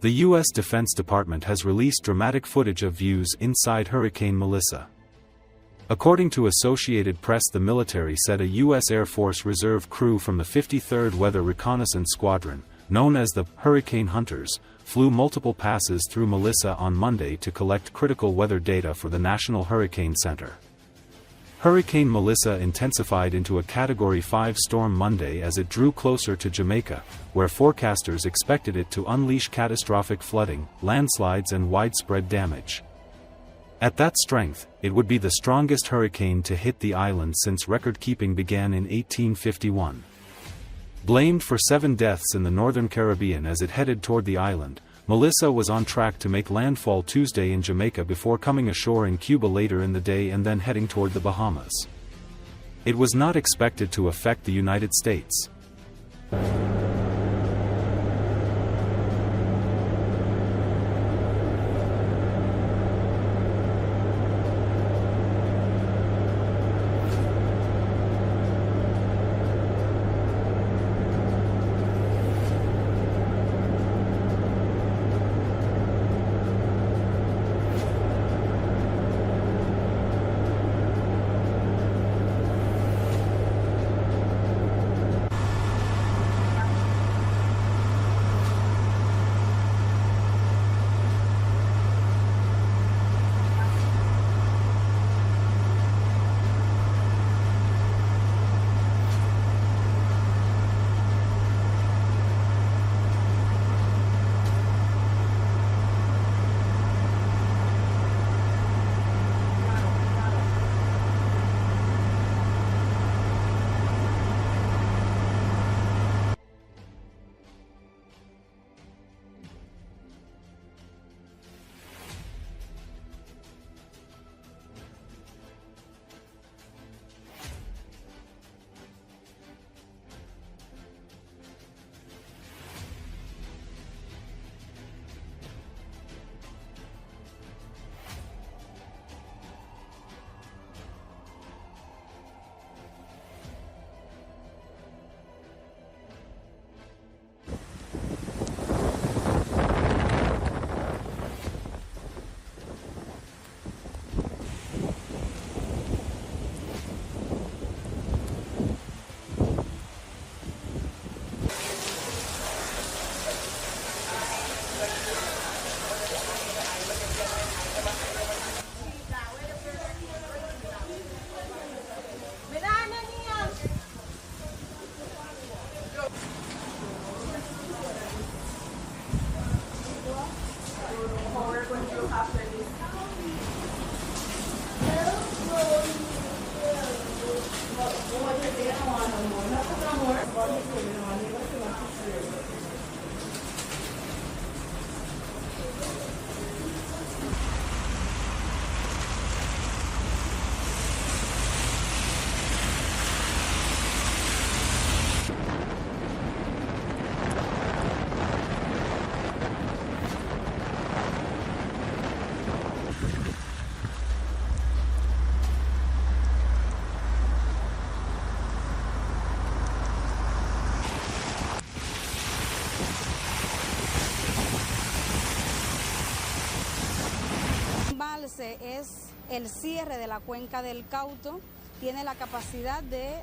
The U.S. Defense Department has released dramatic footage of views inside Hurricane Melissa. According to Associated Press, the military said a U.S. Air Force Reserve crew from the 53rd Weather Reconnaissance Squadron, known as the Hurricane Hunters, flew multiple passes through Melissa on Monday to collect critical weather data for the National Hurricane Center. Hurricane Melissa intensified into a Category 5 storm Monday as it drew closer to Jamaica, where forecasters expected it to unleash catastrophic flooding, landslides and widespread damage. At that strength, it would be the strongest hurricane to hit the island since record-keeping began in 1851. Blamed for 7 deaths in the northern Caribbean as it headed toward the island, Melissa was on track to make landfall Tuesday in Jamaica before coming ashore in Cuba later in the day and then heading toward the Bahamas. It was not expected to affect the United States. Es el cierre de la cuenca del Cauto, tiene la capacidad de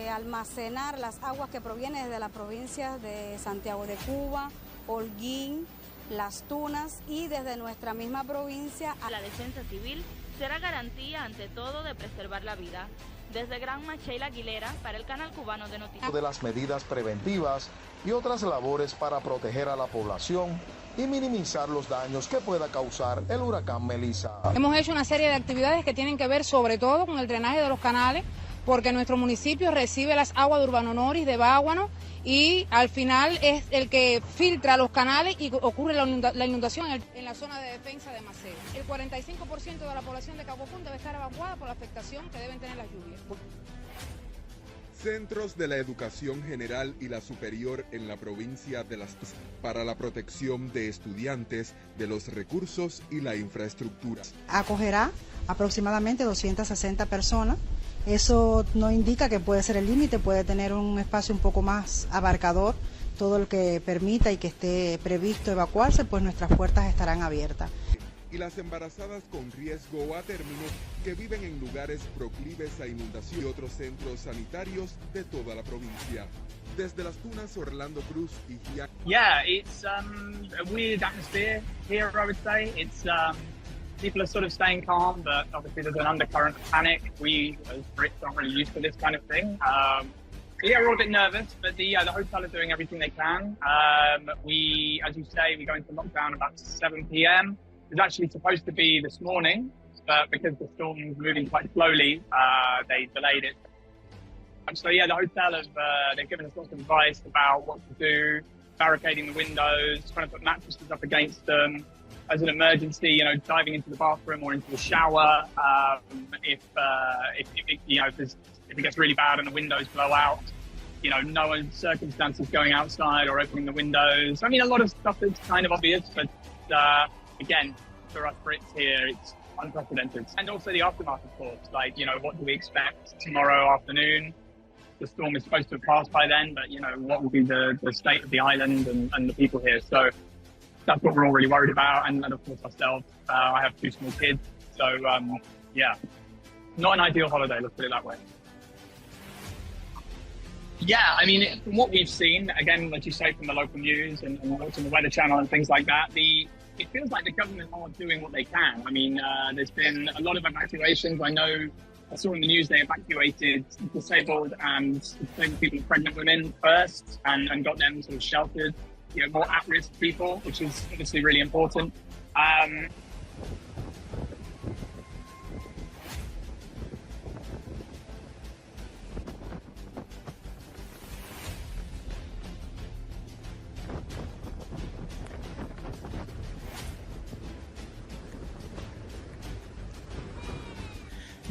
almacenar las aguas que provienen desde las provincias de Santiago de Cuba, Holguín, Las Tunas y desde nuestra misma provincia. La defensa civil será garantía ante todo de preservar la vida. Desde Granma, Sheila Aguilera, para el canal cubano de noticias. De las medidas preventivas y otras labores para proteger a la población y minimizar los daños que pueda causar el huracán Melissa. Hemos hecho una serie de actividades que tienen que ver sobre todo con el drenaje de los canales, porque nuestro municipio recibe las aguas de Urbano Noris, de Báguano, y al final es el que filtra los canales y ocurre la inundación en la zona de defensa de Maceo. El 45% de la población de Cabo Punta debe estar evacuada por la afectación que deben tener las lluvias. Centros de la educación general y la superior en la provincia de Las Tunas para la protección de estudiantes, de los recursos y la infraestructura. Acogerá aproximadamente 260 personas. Eso no indica que puede ser el límite, puede tener un espacio un poco más abarcador, todo lo que permita y que esté previsto evacuarse, pues nuestras puertas estarán abiertas. Y las embarazadas con riesgo a término que viven en lugares proclives a inundación y otros centros sanitarios de toda la provincia. Desde Las Tunas, Orlando Cruz y Gia. Yeah, it's a weird atmosphere here, I would say. It's people are sort of staying calm, but obviously there's an undercurrent of panic. We, as Brits, aren't really used to this kind of thing. So yeah, we're all a bit nervous, but the hotel are doing everything they can. We, as you say, we go into lockdown about 7 p.m. It was actually supposed to be this morning, but because the storm was moving quite slowly, they delayed it. So yeah, the hotel they've given us lots of advice about what to do, barricading the windows, trying to put mattresses up against them. As an emergency, diving into the bathroom or into the shower. If it gets really bad and the windows blow out, no circumstances going outside or opening the windows. I mean, a lot of stuff is kind of obvious, but again, for us Brits here, it's unprecedented. And also the aftermath, of course. Like, what do we expect tomorrow afternoon? The storm is supposed to have passed by then, but what will be the state of the island and the people here? So that's what we're all really worried about, and of course ourselves. I have 2 small kids, so yeah, not an ideal holiday, let's put it that way. Yeah, I mean, from what we've seen, again, like you say, from the local news and watching the Weather Channel and things like that, it feels like the government are doing what they can. I mean, there's been a lot of evacuations. I saw in the news they evacuated disabled people, pregnant women first, and got them sort of sheltered. More at-risk people, which is obviously really important.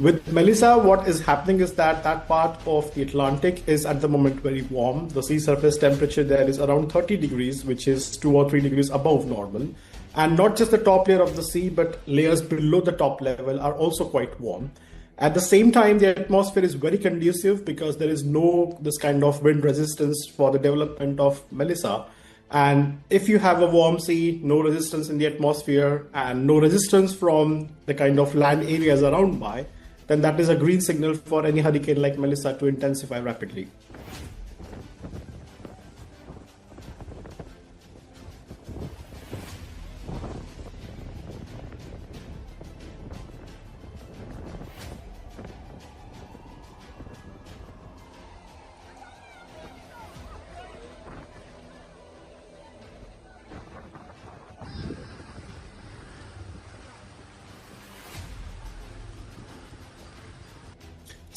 With Melissa, what is happening is that part of the Atlantic is at the moment very warm. The sea surface temperature there is around 30 degrees, which is 2 or 3 degrees above normal. And not just the top layer of the sea, but layers below the top level are also quite warm. At the same time, the atmosphere is very conducive because there is no this kind of wind resistance for the development of Melissa. And if you have a warm sea, no resistance in the atmosphere, and no resistance from the kind of land areas around by, then that is a green signal for any hurricane like Melissa to intensify rapidly.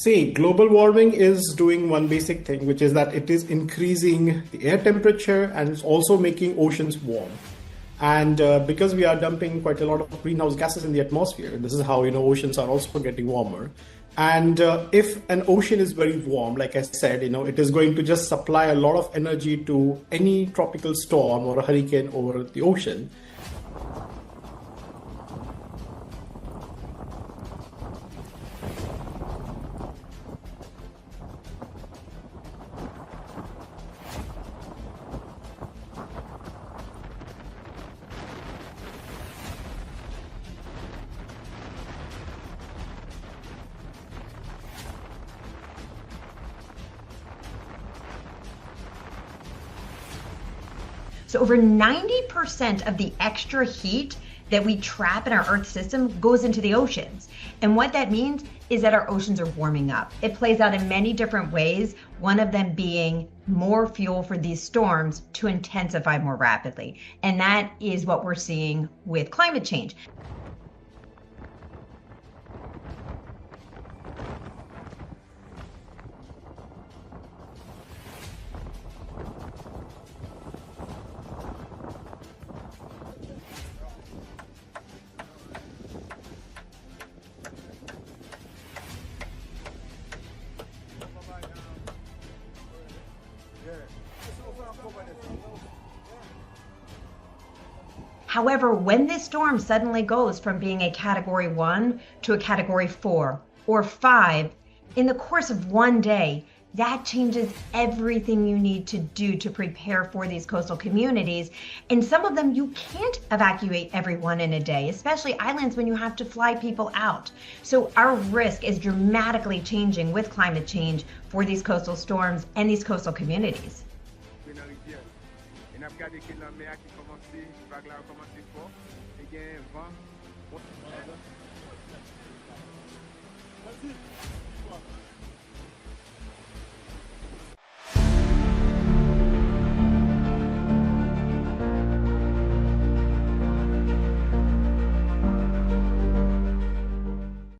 See, global warming is doing one basic thing, which is that it is increasing the air temperature and it's also making oceans warm. And because we are dumping quite a lot of greenhouse gases in the atmosphere, this is how oceans are also getting warmer. And if an ocean is very warm, like I said, it is going to just supply a lot of energy to any tropical storm or a hurricane over the ocean. So over 90% of the extra heat that we trap in our Earth system goes into the oceans. And what that means is that our oceans are warming up. It plays out in many different ways, one of them being more fuel for these storms to intensify more rapidly. And that is what we're seeing with climate change. However, when this storm suddenly goes from being a Category 1 to a Category 4 or 5, in the course of one day, that changes everything you need to do to prepare for these coastal communities. And some of them you can't evacuate everyone in a day, especially islands when you have to fly people out. So our risk is dramatically changing with climate change for these coastal storms and these coastal communities.